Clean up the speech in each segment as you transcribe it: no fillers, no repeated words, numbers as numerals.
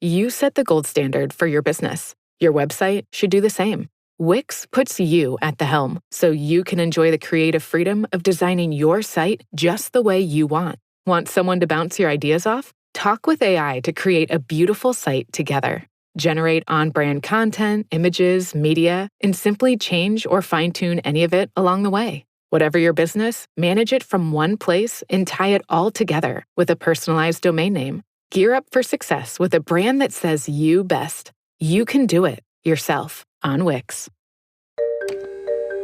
You set the gold standard for your business. Your website should do the same. Wix puts you at the helm so you can enjoy the creative freedom of designing your site just the way you want. Want someone to bounce your ideas off? Talk with AI to create a beautiful site together. Generate on-brand content, images, media, and simply change or fine-tune any of it along the way. Whatever your business, manage it from one place and tie it all together with a personalized domain name. Gear up for success with a brand that says you best. You can do it yourself on Wix.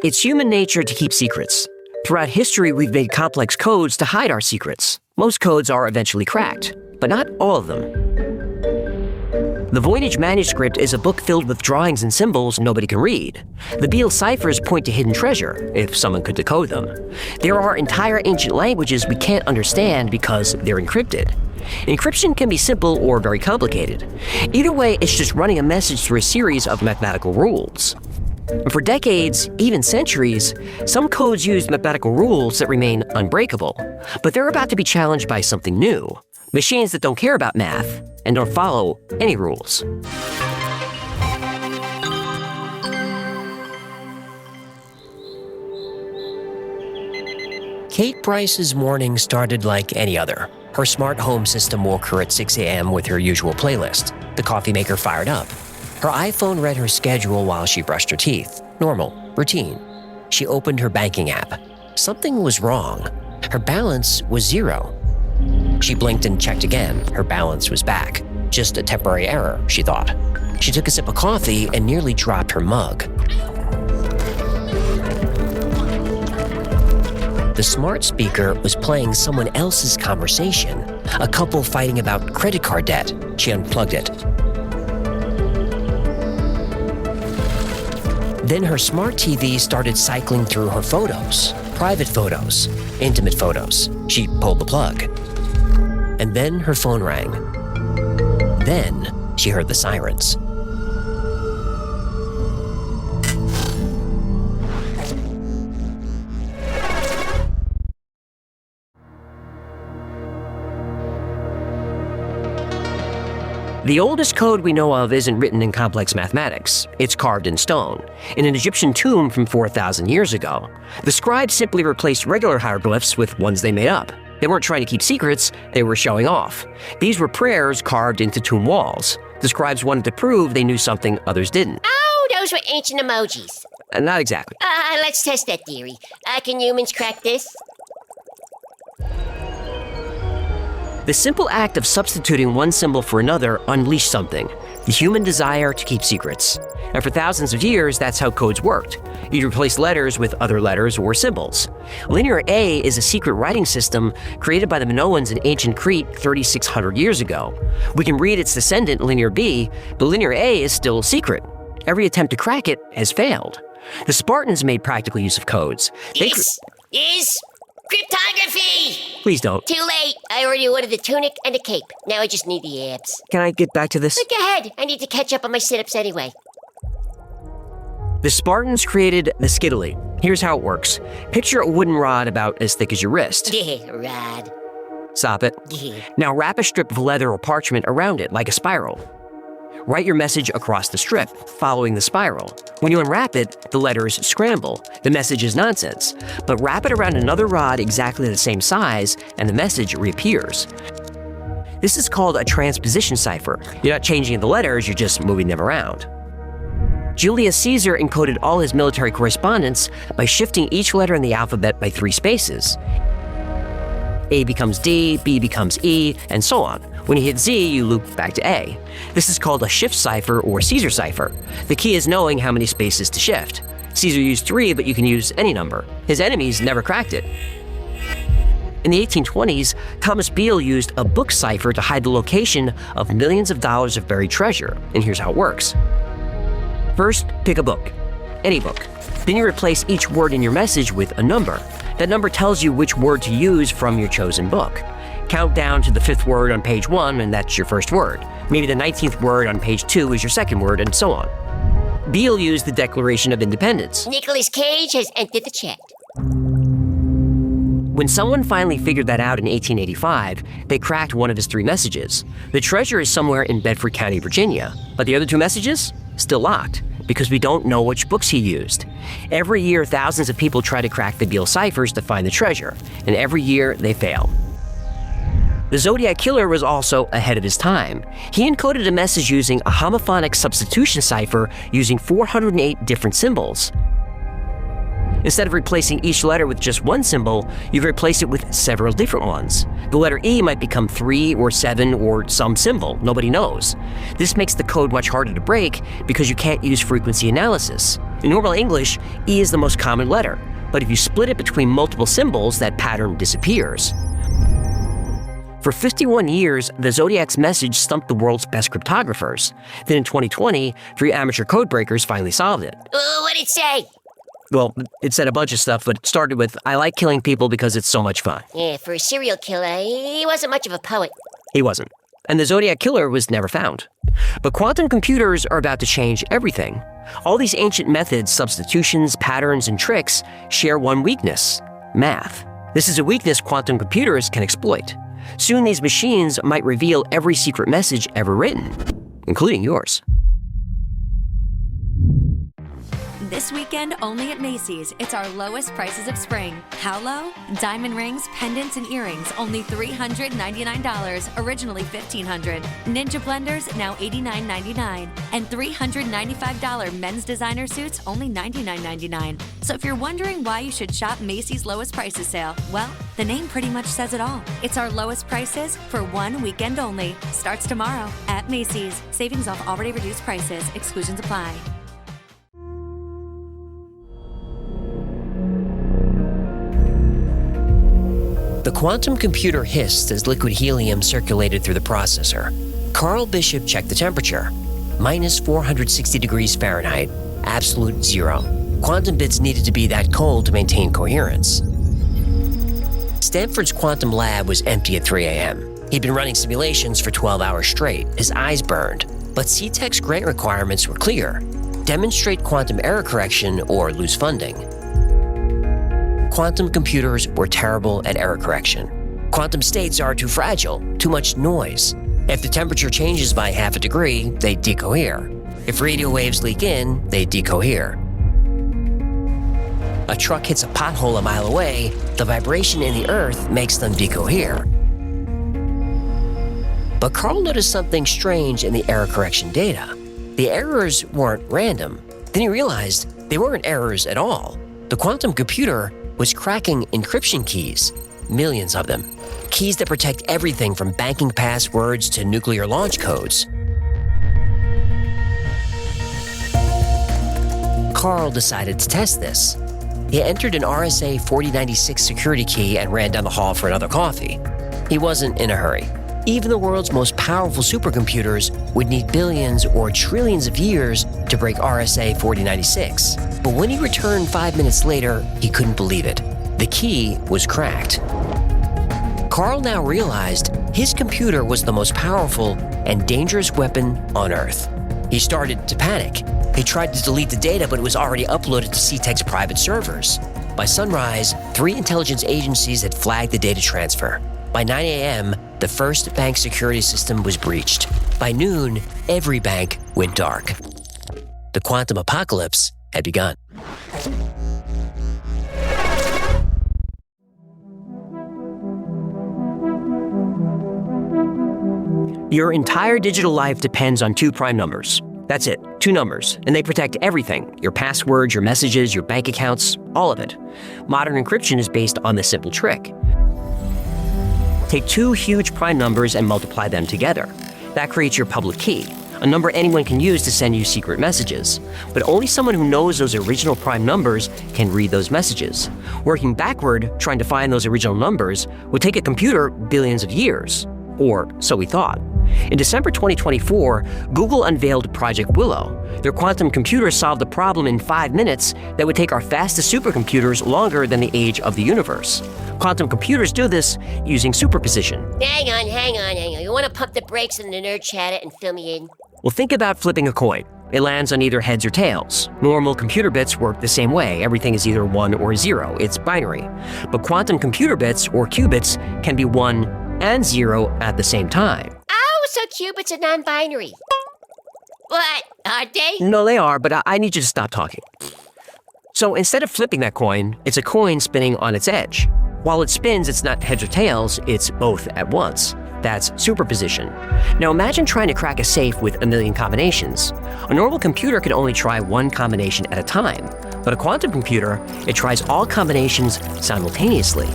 It's human nature to keep secrets. Throughout history, we've made complex codes to hide our secrets. Most codes are eventually cracked, but not all of them. The Voynich manuscript is a book filled with drawings and symbols nobody can read. The Beale ciphers point to hidden treasure, if someone could decode them. There are entire ancient languages we can't understand because they're encrypted. Encryption can be simple or very complicated. Either way, it's just running a message through a series of mathematical rules. For decades, even centuries, some codes use mathematical rules that remain unbreakable. But they're about to be challenged by something new. Machines that don't care about math and don't follow any rules. Kate Bryce's morning started like any other. Her smart home system woke her at 6 a.m. with her usual playlist. The coffee maker fired up. Her iPhone read her schedule while she brushed her teeth. Normal, routine. She opened her banking app. Something was wrong. Her balance was 0. She blinked and checked again. Her balance was back. Just a temporary error, she thought. She took a sip of coffee and nearly dropped her mug. The smart speaker was playing someone else's conversation, a couple fighting about credit card debt. She unplugged it. Then her smart TV started cycling through her photos, private photos, intimate photos. She pulled the plug. And then her phone rang. Then she heard the sirens. The oldest code we know of isn't written in complex mathematics. It's carved in stone, in an Egyptian tomb from 4,000 years ago. The scribes simply replaced regular hieroglyphs with ones they made up. They weren't trying to keep secrets, they were showing off. These were prayers carved into tomb walls. The scribes wanted to prove they knew something others didn't. Oh, those were ancient emojis. Not exactly. Let's test that theory. Can humans crack this? The simple act of substituting one symbol for another unleashed something, the human desire to keep secrets. And for thousands of years, that's how codes worked. You'd replace letters with other letters or symbols. Linear A is a secret writing system created by the Minoans in ancient Crete 3,600 years ago. We can read its descendant, Linear B, but Linear A is still secret. Every attempt to crack it has failed. The Spartans made practical use of codes. This is cryptography! Please don't. Too late. I already ordered the tunic and the cape. Now I just need the abs. Can I get back to this? Go ahead. I need to catch up on my sit-ups anyway. The Spartans created the skittily. Here's how it works. Picture a wooden rod about as thick as your wrist. Rod. Stop it. Now wrap a strip of leather or parchment around it like a spiral. Write your message across the strip, following the spiral. When you unwrap it, the letters scramble. The message is nonsense. But wrap it around another rod exactly the same size, and the message reappears. This is called a transposition cipher. You're not changing the letters, you're just moving them around. Julius Caesar encoded all his military correspondence by shifting each letter in the alphabet by 3 spaces. A becomes D, B becomes E, and so on. When you hit Z, you loop back to A. This is called a shift cipher or Caesar cipher. The key is knowing how many spaces to shift. Caesar used 3, but you can use any number. His enemies never cracked it. In the 1820s, Thomas Beale used a book cipher to hide the location of millions of dollars of buried treasure, and here's how it works. First, pick a book, any book. Then you replace each word in your message with a number. That number tells you which word to use from your chosen book. Count down to the 5th word on page 1, and that's your first word. Maybe the 19th word on page 2 is your second word, and so on. Beale used the Declaration of Independence. Nicolas Cage has entered the chat. When someone finally figured that out in 1885, they cracked one of his 3 messages. The treasure is somewhere in Bedford County, Virginia, but the other 2 messages? Still locked, because we don't know which books he used. Every year, thousands of people try to crack the Beale ciphers to find the treasure, and every year they fail. The Zodiac Killer was also ahead of his time. He encoded a message using a homophonic substitution cipher using 408 different symbols. Instead of replacing each letter with just one symbol, you can replace it with several different ones. The letter E might become 3 or 7 or some symbol, nobody knows. This makes the code much harder to break because you can't use frequency analysis. In normal English, E is the most common letter, but if you split it between multiple symbols, that pattern disappears. For 51 years, the Zodiac's message stumped the world's best cryptographers. Then in 2020, 3 amateur codebreakers finally solved it. What'd it say? Well, it said a bunch of stuff, but it started with, "I like killing people because it's so much fun." Yeah, for a serial killer, he wasn't much of a poet. He wasn't. And the Zodiac Killer was never found. But quantum computers are about to change everything. All these ancient methods, substitutions, patterns, and tricks share one weakness: math. This is a weakness quantum computers can exploit. Soon these machines might reveal every secret message ever written, including yours. This weekend, only at Macy's, it's our lowest prices of spring. How low? Diamond rings, pendants, and earrings, only $399, originally $1,500. Ninja blenders, now $89.99. And $395 men's designer suits, only $99.99. So if you're wondering why you should shop Macy's lowest prices sale, well, the name pretty much says it all. It's our lowest prices for one weekend only. Starts tomorrow at Macy's. Savings off already reduced prices. Exclusions apply. The quantum computer hissed as liquid helium circulated through the processor. Carl Bishop checked the temperature. Minus 460 degrees Fahrenheit, absolute zero. Quantum bits needed to be that cold to maintain coherence. Stanford's quantum lab was empty at 3 a.m. He'd been running simulations for 12 hours straight. His eyes burned. But CTEC's grant requirements were clear. Demonstrate quantum error correction or lose funding. Quantum computers were terrible at error correction. Quantum states are too fragile, too much noise. If the temperature changes by half a degree, they decohere. If radio waves leak in, they decohere. A truck hits a pothole a mile away, the vibration in the earth makes them decohere. But Carl noticed something strange in the error correction data. The errors weren't random. Then he realized they weren't errors at all. The quantum computer was cracking encryption keys, millions of them. Keys that protect everything from banking passwords to nuclear launch codes. Carl decided to test this. He entered an RSA 4096 security key and ran down the hall for another coffee. He wasn't in a hurry. Even the world's most powerful supercomputers would need billions or trillions of years to break RSA 4096. But when he returned 5 minutes later, he couldn't believe it. The key was cracked. Carl now realized his computer was the most powerful and dangerous weapon on Earth. He started to panic. He tried to delete the data, but it was already uploaded to CTEC's private servers. By sunrise, 3 intelligence agencies had flagged the data transfer. By 9 a.m., the first bank security system was breached. By noon, every bank went dark. The quantum apocalypse had begun. Your entire digital life depends on 2 prime numbers. That's it, 2 numbers, and they protect everything: your passwords, your messages, your bank accounts, all of it. Modern encryption is based on this simple trick. Take 2 huge prime numbers and multiply them together. That creates your public key, a number anyone can use to send you secret messages. But only someone who knows those original prime numbers can read those messages. Working backward, trying to find those original numbers, would take a computer billions of years. Or so we thought. In December 2024, Google unveiled Project Willow. Their quantum computer solved a problem in 5 minutes that would take our fastest supercomputers longer than the age of the universe. Quantum computers do this using superposition. Hang on. You want to pump the brakes on the nerd chatter and fill me in? Well, think about flipping a coin. It lands on either heads or tails. Normal computer bits work the same way. Everything is either 1 or 0. It's binary. But quantum computer bits, or qubits, can be 1 and 0 at the same time. Oh, so qubits are non-binary. What? Are they? No, they are, but I need you to stop talking. So instead of flipping that coin, it's a coin spinning on its edge. While it spins, it's not heads or tails, it's both at once. That's superposition. Now imagine trying to crack a safe with a million combinations. A normal computer can only try one combination at a time, but a quantum computer, it tries all combinations simultaneously.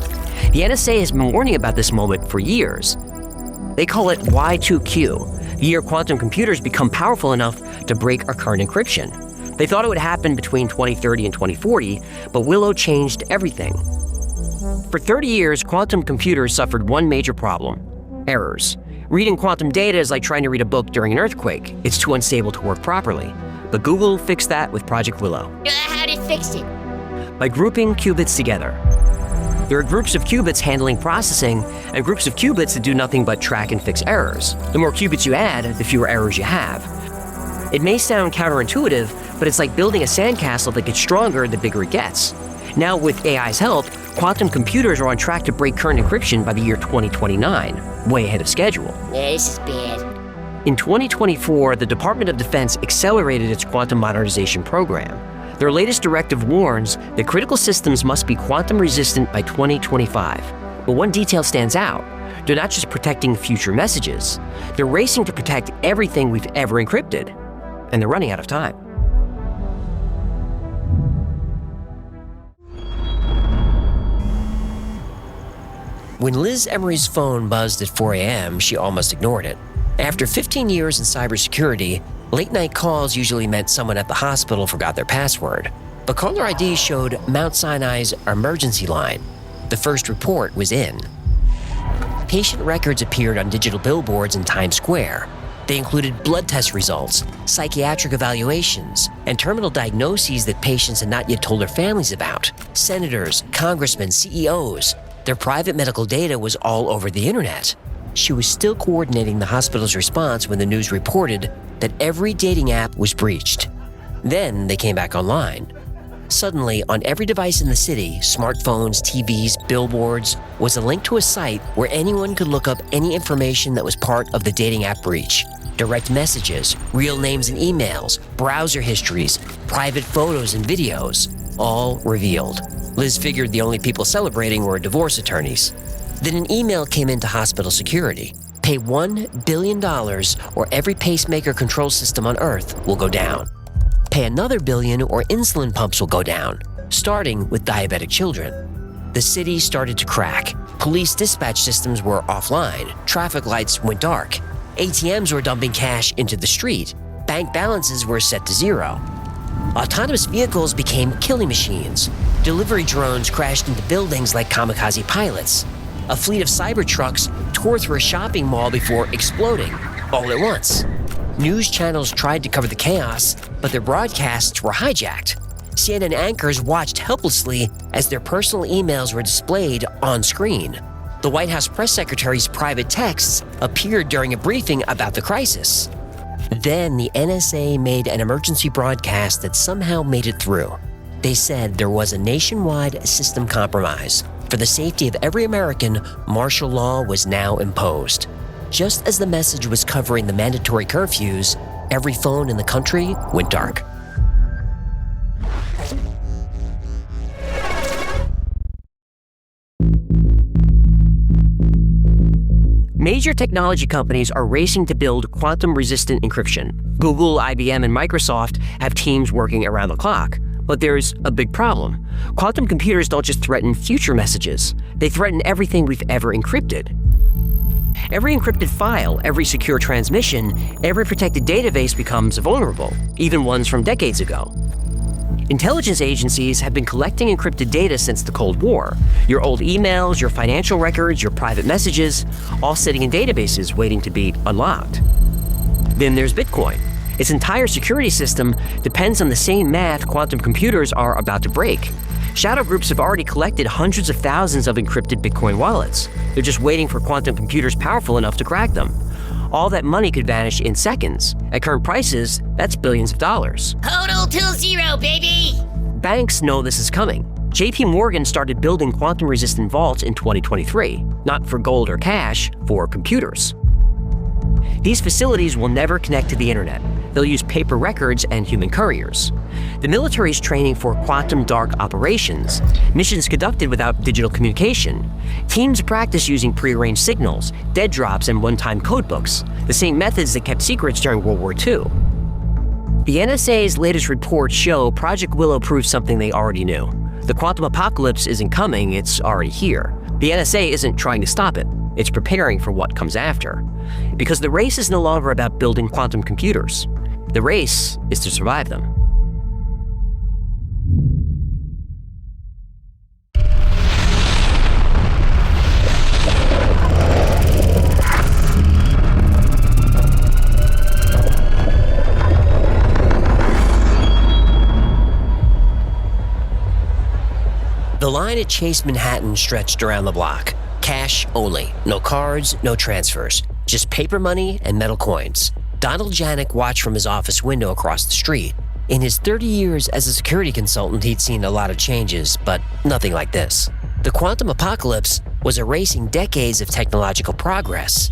The NSA has been warning about this moment for years. They call it Y2Q, the year quantum computers become powerful enough to break our current encryption. They thought it would happen between 2030 and 2040, but Willow changed everything. For 30 years, quantum computers suffered one major problem: errors. Reading quantum data is like trying to read a book during an earthquake. It's too unstable to work properly. But Google fixed that with Project Willow. How'd it fix it? By grouping qubits together. There are groups of qubits handling processing and groups of qubits that do nothing but track and fix errors. The more qubits you add, the fewer errors you have. It may sound counterintuitive, but it's like building a sandcastle that gets stronger the bigger it gets. Now, with AI's help, quantum computers are on track to break current encryption by the year 2029, way ahead of schedule. Yeah, this is bad. In 2024, the Department of Defense accelerated its quantum modernization program. Their latest directive warns that critical systems must be quantum resistant by 2025. But one detail stands out. They're not just protecting future messages. They're racing to protect everything we've ever encrypted. And they're running out of time. When Liz Emery's phone buzzed at 4 a.m., she almost ignored it. After 15 years in cybersecurity, late-night calls usually meant someone at the hospital forgot their password. But caller ID showed Mount Sinai's emergency line. The first report was in. Patient records appeared on digital billboards in Times Square. They included blood test results, psychiatric evaluations, and terminal diagnoses that patients had not yet told their families about. Senators, congressmen, CEOs. Their private medical data was all over the internet. She was still coordinating the hospital's response when the news reported that every dating app was breached. Then they came back online. Suddenly, on every device in the city, smartphones, TVs, billboards, was a link to a site where anyone could look up any information that was part of the dating app breach. Direct messages, real names and emails, browser histories, private photos and videos, all revealed. Liz figured the only people celebrating were divorce attorneys. Then an email came into hospital security. Pay $1 billion or every pacemaker control system on Earth will go down. Pay another $1 billion or insulin pumps will go down, starting with diabetic children. The city started to crack. Police dispatch systems were offline. Traffic lights went dark. ATMs were dumping cash into the street. Bank balances were set to zero. Autonomous vehicles became killing machines. Delivery drones crashed into buildings like kamikaze pilots. A fleet of Cybertrucks tore through a shopping mall before exploding, all at once. News channels tried to cover the chaos, but their broadcasts were hijacked. CNN anchors watched helplessly as their personal emails were displayed on screen. The White House press secretary's private texts appeared during a briefing about the crisis. Then the NSA made an emergency broadcast that somehow made it through. They said there was a nationwide system compromise. For the safety of every American, martial law was now imposed. Just as the message was covering the mandatory curfews, every phone in the country went dark. Major technology companies are racing to build quantum-resistant encryption. Google, IBM, and Microsoft have teams working around the clock. But there's a big problem. Quantum computers don't just threaten future messages. They threaten everything we've ever encrypted. Every encrypted file, every secure transmission, every protected database becomes vulnerable, even ones from decades ago. Intelligence agencies have been collecting encrypted data since the Cold War. Your old emails, your financial records, your private messages, all sitting in databases waiting to be unlocked. Then there's Bitcoin. Its entire security system depends on the same math quantum computers are about to break. Shadow groups have already collected hundreds of thousands of encrypted Bitcoin wallets. They're just waiting for quantum computers powerful enough to crack them. All that money could vanish in seconds. At current prices, that's billions of dollars. Hodl till zero, baby! Banks know this is coming. JP Morgan started building quantum-resistant vaults in 2023, not for gold or cash, for computers. These facilities will never connect to the internet. They'll use paper records and human couriers. The military is training for quantum dark operations, missions conducted without digital communication. Teams practice using prearranged signals, dead drops, and one-time codebooks, the same methods that kept secrets during World War II. The NSA's latest reports show Project Willow proves something they already knew. The quantum apocalypse isn't coming, it's already here. The NSA isn't trying to stop it. It's preparing for what comes after. Because the race is no longer about building quantum computers. The race is to survive them. The line at Chase Manhattan stretched around the block. Cash only. No cards, no transfers. Just paper money and metal coins. Donald Janik watched from his office window across the street. In his 30 years as a security consultant, he'd seen a lot of changes, but nothing like this. The quantum apocalypse was erasing decades of technological progress.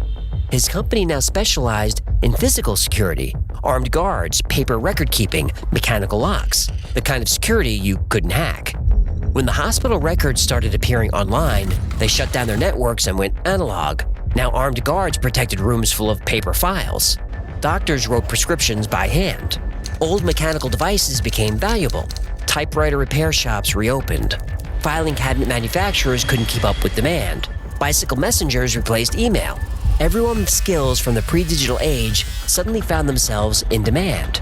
His company now specialized in physical security, armed guards, paper record keeping, mechanical locks, the kind of security you couldn't hack. When the hospital records started appearing online, they shut down their networks and went analog. Now armed guards protected rooms full of paper files. Doctors wrote prescriptions by hand. Old mechanical devices became valuable. Typewriter repair shops reopened. Filing cabinet manufacturers couldn't keep up with demand. Bicycle messengers replaced email. Everyone with skills from the pre-digital age suddenly found themselves in demand.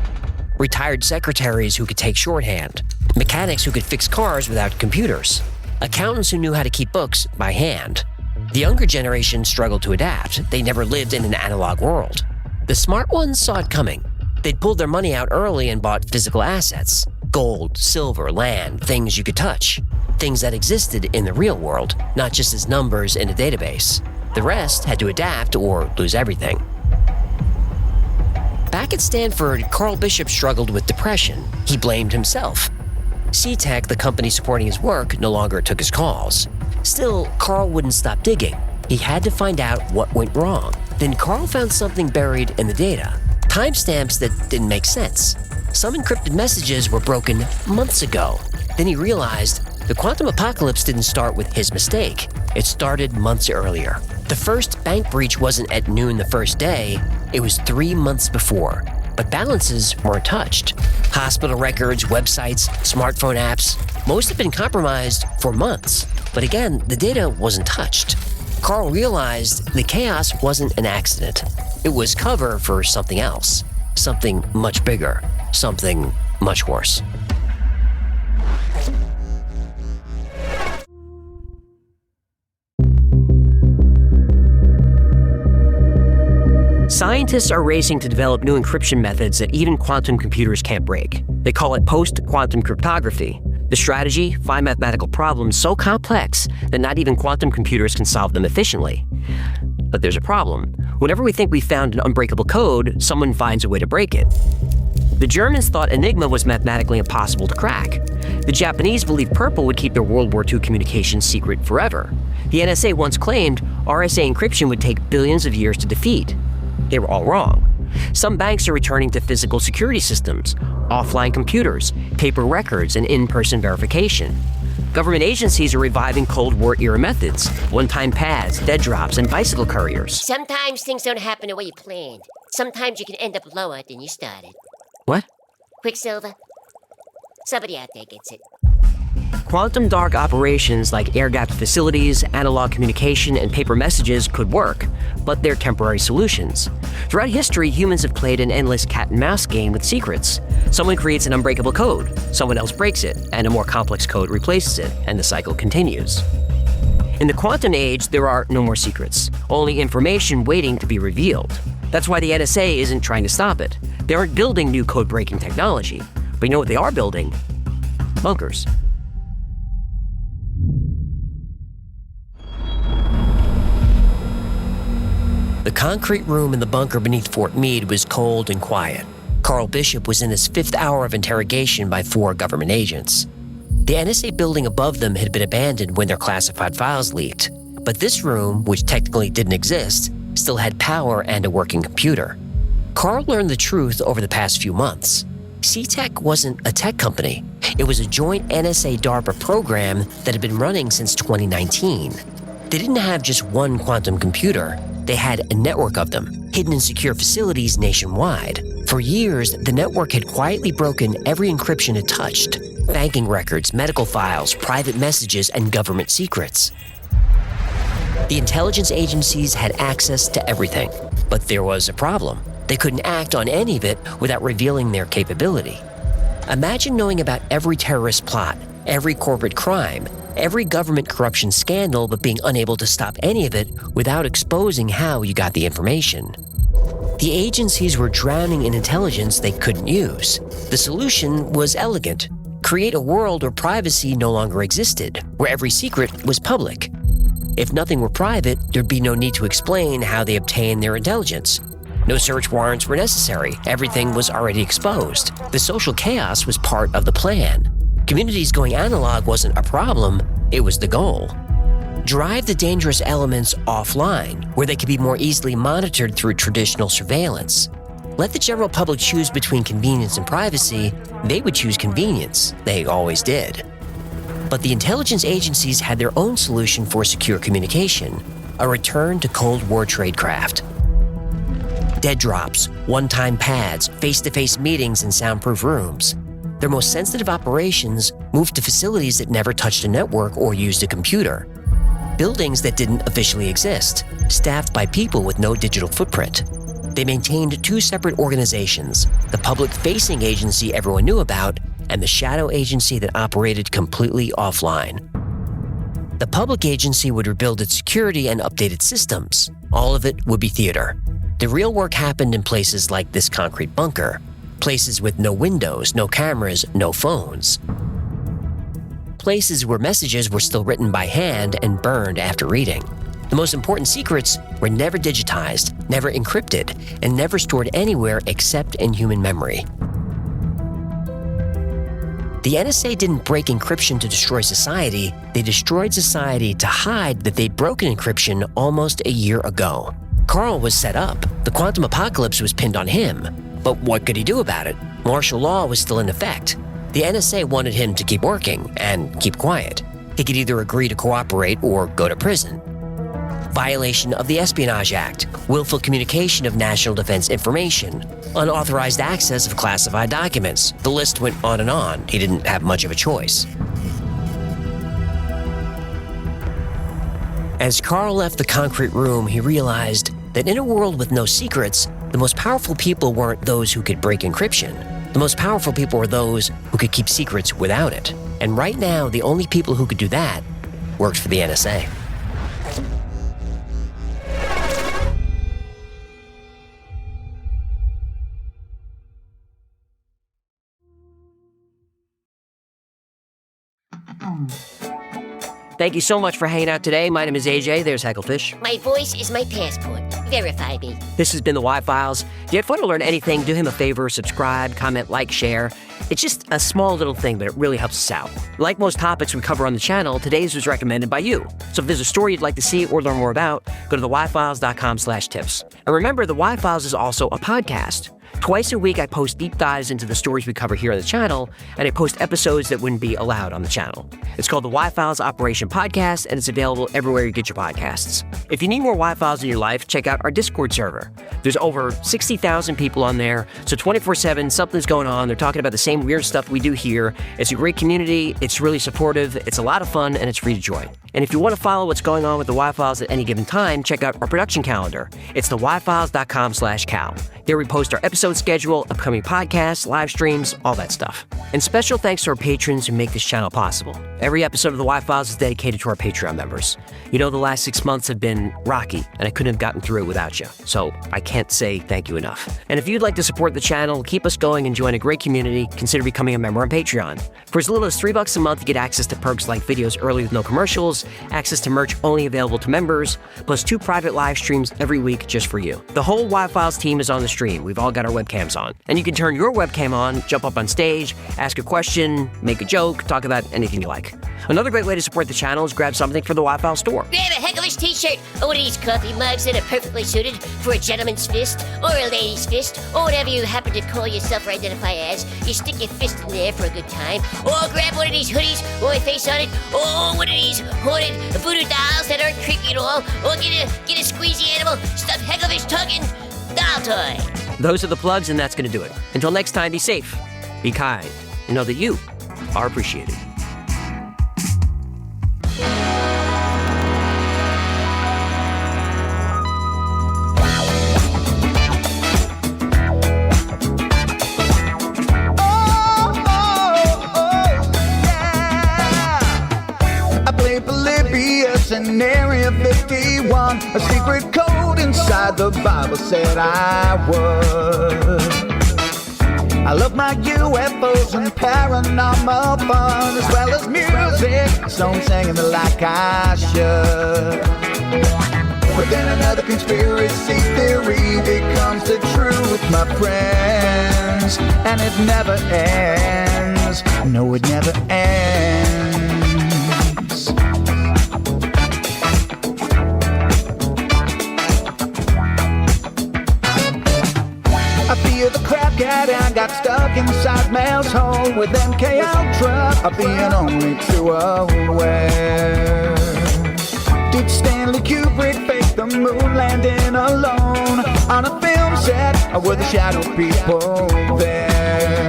Retired secretaries who could take shorthand. Mechanics who could fix cars without computers. Accountants who knew how to keep books by hand. The younger generation struggled to adapt. They never lived in an analog world. The smart ones saw it coming. They'd pulled their money out early and bought physical assets. Gold, silver, land, things you could touch. Things that existed in the real world, not just as numbers in a database. The rest had to adapt or lose everything. Back at Stanford, Carl Bishop struggled with depression. He blamed himself. C-Tech, the company supporting his work, no longer took his calls. Still, Carl wouldn't stop digging. He had to find out what went wrong. Then Carl found something buried in the data. Timestamps that didn't make sense. Some encrypted messages were broken months ago. Then he realized the quantum apocalypse didn't start with his mistake. It started months earlier. The first bank breach wasn't at noon the first day. It was 3 months before. But balances weren't touched. Hospital records, websites, smartphone apps, most have been compromised for months. But again, the data wasn't touched. Carl realized the chaos wasn't an accident. It was cover for something else. Something much bigger. Something much worse. Scientists are racing to develop new encryption methods that even quantum computers can't break. They call it post-quantum cryptography. The strategy: find mathematical problems so complex that not even quantum computers can solve them efficiently. But there's a problem. Whenever we think we found an unbreakable code, someone finds a way to break it. The Germans thought Enigma was mathematically impossible to crack. The Japanese believed Purple would keep their World War II communications secret forever. The NSA once claimed RSA encryption would take billions of years to defeat. They were all wrong. Some banks are returning to physical security systems, offline computers, paper records, and in-person verification. Government agencies are reviving Cold War-era methods, one-time pads, dead drops, and bicycle couriers. Sometimes things don't happen the way you planned. Sometimes you can end up lower than you started. What? Quicksilver? Somebody out there gets it. Quantum dark operations like air-gapped facilities, analog communication, and paper messages could work, but they're temporary solutions. Throughout history, humans have played an endless cat-and-mouse game with secrets. Someone creates an unbreakable code, someone else breaks it, and a more complex code replaces it, and the cycle continues. In the quantum age, there are no more secrets, only information waiting to be revealed. That's why the NSA isn't trying to stop it. They aren't building new code-breaking technology. But you know what they are building? Bunkers. The concrete room in the bunker beneath Fort Meade was cold and quiet. Carl Bishop was in his 5th hour of interrogation by 4 government agents. The NSA building above them had been abandoned when their classified files leaked, but this room, which technically didn't exist, still had power and a working computer. Carl learned the truth over the past few months. C-Tech wasn't a tech company. It was a joint NSA-DARPA program that had been running since 2019. They didn't have just one quantum computer. They had a network of them, hidden in secure facilities nationwide. For years, the network had quietly broken every encryption it touched: banking records, medical files, private messages, and government secrets. The intelligence agencies had access to everything, but there was a problem. They couldn't act on any of it without revealing their capability. Imagine knowing about every terrorist plot, every corporate crime, every government corruption scandal, but being unable to stop any of it without exposing how you got the information. The agencies were drowning in intelligence they couldn't use. The solution was elegant: create a world where privacy no longer existed, where every secret was public. If nothing were private, there'd be no need to explain how they obtained their intelligence. No search warrants were necessary. Everything was already exposed. The social chaos was part of the plan. Communities going analog wasn't a problem, it was the goal. Drive the dangerous elements offline, where they could be more easily monitored through traditional surveillance. Let the general public choose between convenience and privacy. They would choose convenience. They always did. But the intelligence agencies had their own solution for secure communication: a return to Cold War tradecraft. Dead drops, one-time pads, face-to-face meetings in soundproof rooms. Their most sensitive operations moved to facilities that never touched a network or used a computer. Buildings that didn't officially exist, staffed by people with no digital footprint. They maintained 2 separate organizations: the public-facing agency everyone knew about, and the shadow agency that operated completely offline. The public agency would rebuild its security and update its systems. All of it would be theater. The real work happened in places like this concrete bunker, places with no windows, no cameras, no phones. Places where messages were still written by hand and burned after reading. The most important secrets were never digitized, never encrypted, and never stored anywhere except in human memory. The NSA didn't break encryption to destroy society. They destroyed society to hide that they'd broken encryption almost a year ago. Carl was set up. The quantum apocalypse was pinned on him. But what could he do about it? Martial law was still in effect. The NSA wanted him to keep working and keep quiet. He could either agree to cooperate or go to prison. Violation of the Espionage Act, willful communication of national defense information, unauthorized access of classified documents. The list went on and on. He didn't have much of a choice. As Carl left the concrete room, he realized that in a world with no secrets, the most powerful people weren't those who could break encryption. The most powerful people were those who could keep secrets without it. And right now, the only people who could do that worked for the NSA. Thank you so much for hanging out today. My name is AJ. There's Hecklefish. My voice is my passport. Verify me. This has been the Y-Files. If you had fun to learn anything, do him a favor, subscribe, comment, like, share. It's just a small little thing, but it really helps us out. Like most topics we cover on the channel, today's was recommended by you. So if there's a story you'd like to see or learn more about, go to theyfiles.com/tips. And remember, the Y-Files is also a podcast. Twice a week, I post deep dives into the stories we cover here on the channel, and I post episodes that wouldn't be allowed on the channel. It's called the Y-Files Operation Podcast, and it's available everywhere you get your podcasts. If you need more Y-Files in your life, check out our Discord server. There's over 60,000 people on there, so 24/7, something's going on. They're talking about the same weird stuff we do here. It's a great community, it's really supportive, it's a lot of fun, and it's free to join. And if you want to follow what's going on with the Y-Files at any given time, check out our production calendar. It's theyfiles.com/cal. There we post our episode schedule, upcoming podcasts, live streams, all that stuff. And special thanks to our patrons who make this channel possible. Every episode of the Y-Files is dedicated to our Patreon members. You know, the last 6 months have been rocky, and I couldn't have gotten through it without you. So I can't say thank you enough. And if you'd like to support the channel, keep us going, and join a great community, consider becoming a member on Patreon. For as little as $3 a month, you get access to perks like videos early with no commercials, access to merch only available to members, plus 2 private live streams every week just for you. The whole Y-Files team is on the stream. We've all got our webcams on. And you can turn your webcam on, jump up on stage, ask a question, make a joke, talk about anything you like. Another great way to support the channel is grab something for the Y-Files store. Grab a hecklish t-shirt or one of these coffee mugs that are perfectly suited for a gentleman's fist or a lady's fist or whatever you happen to call yourself or identify as. You stick your fist in there for a good time. Or grab one of these hoodies with my face on it. Or one of these haunted voodoo dolls that aren't creepy at all. Or get a squeezy animal stuffed hecklish tugging doll toy. Those are the plugs, and that's going to do it. Until next time, be safe, be kind, and know that you are appreciated. In Area 51, a secret code inside the Bible said I would. I love my UFOs and paranormal fun, as well as music, so I'm singing it like I should. But then another conspiracy theory becomes the truth, my friends, and it never ends. No, it never ends. I feel the crap cat and got stuck inside Mel's hole with MK Ultra, being only too aware. Did Stanley Kubrick fake the moon landing alone on a film set, or were the shadow people there?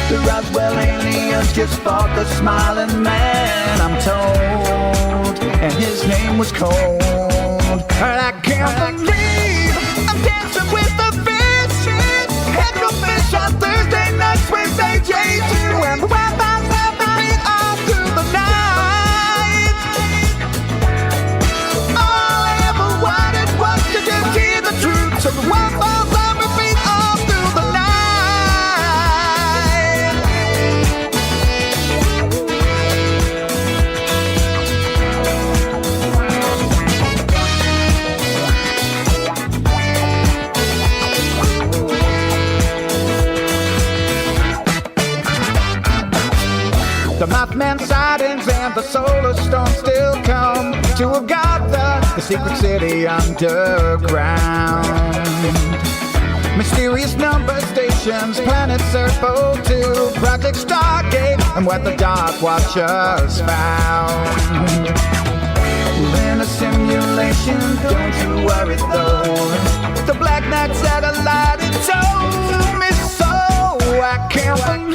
The Roswell aliens just fought the smiling man, I'm told, and his name was Cold. And I can't believe I'm dancing with the fish on Thursday nights with AJ2, and the Wi-Fi's happening all through the night. All I ever wanted was to just hear the truth, so the Wi-Fi's on repeat all through the night. The Mothman sightings and the solar storm still come to have got the secret city underground. Mysterious number stations, planet Earth 02, Project Stargate, and what the Dark Watchers found. In a simulation, don't you worry though. The Black Knight satellite, it told me so. I can't believe